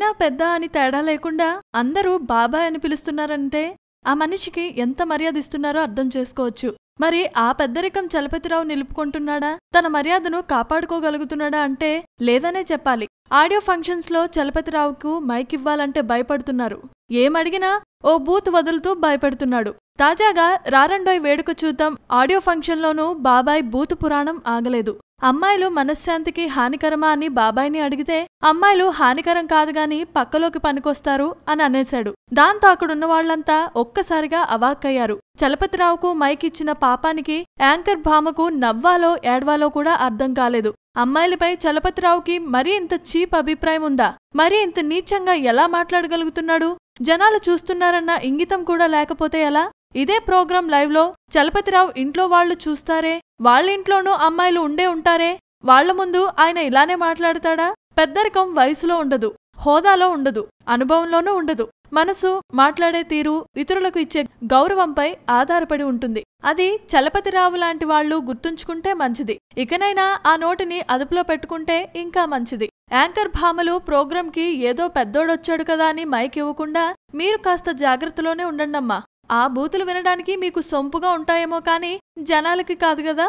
చిన్న పెద్ద అని తేడా లేకుండా అందరూ బాబాయ్ అని పిలుస్తున్నారంటే ఆ మనిషికి ఎంత మర్యాద ఇస్తున్నారో అర్థం చేసుకోవచ్చు. మరి ఆ పెద్దరికం చలపతిరావు నిలుపుకుంటున్నాడా, తన మర్యాదను కాపాడుకోగలుగుతున్నాడా అంటే లేదనే చెప్పాలి. ఆడియో ఫంక్షన్స్ లో చలపతిరావుకు మైక్ ఇవ్వాలంటే భయపడుతున్నారు. ఏమడిగినా ఓ బూత్ వదులుతూ భయపెడుతున్నాడు. తాజాగా రారండోయ్ వేడుక చూద్దాం ఆడియో ఫంక్షన్లోనూ బాబాయ్ బూతు పురాణం ఆగలేదు. అమ్మాయిలు మనశ్శాంతికి హానికరమా అని బాబాయ్ని అడిగితే అమ్మాయిలు హానికరం కాదుగాని పక్కలోకి పనికొస్తారు అని అనేశాడు. దాంతో అక్కడున్న వాళ్లంతా ఒక్కసారిగా అవాక్కయ్యారు. చలపతిరావుకు మైక్ ఇచ్చిన పాపానికి యాంకర్ భామకు నవ్వాలో ఏడ్వాలో కూడా అర్థం కాలేదు. అమ్మాయిలపై చలపతిరావుకి మరీ ఇంత చీప్ అభిప్రాయం ఉందా? మరీ ఇంత నీచంగా ఎలా మాట్లాడగలుగుతున్నాడు? జనాలు చూస్తున్నారన్న ఇంగితం కూడా లేకపోతే ఎలా? ఇదే ప్రోగ్రాం లైవ్ లో చలపతిరావు ఇంట్లో వాళ్లు చూస్తారే, వాళ్ళింట్లోనూ అమ్మాయిలు ఉండే ఉంటారే, వాళ్ల ముందు ఆయన ఇలానే మాట్లాడతాడా? పెద్దరికం వయసులో ఉండదు, హోదాలో ఉండదు, అనుభవంలోనూ ఉండదు. మనసు, మాట్లాడే తీరు ఇతరులకు ఇచ్చే గౌరవంపై ఆధారపడి ఉంటుంది. అది చలపతిరావు లాంటి వాళ్లు గుర్తుంచుకుంటే మంచిది. ఇకనైనా ఆ నోటిని అదుపులో పెట్టుకుంటే ఇంకా మంచిది. యాంకర్ భామలు ప్రోగ్రాంకి ఏదో పెద్దోడొచ్చాడు కదా అని మైక్ ఇవ్వకుండా మీరు కాస్త జాగ్రత్తలోనే ఉండండమ్మా. ఆ బూతులు వినడానికి మీకు సొంపుగా ఉంటాయేమో కానీ జనాలకి కాదు కదా.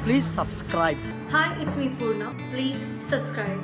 Please subscribe. Hi, it's me Purna. Please subscribe.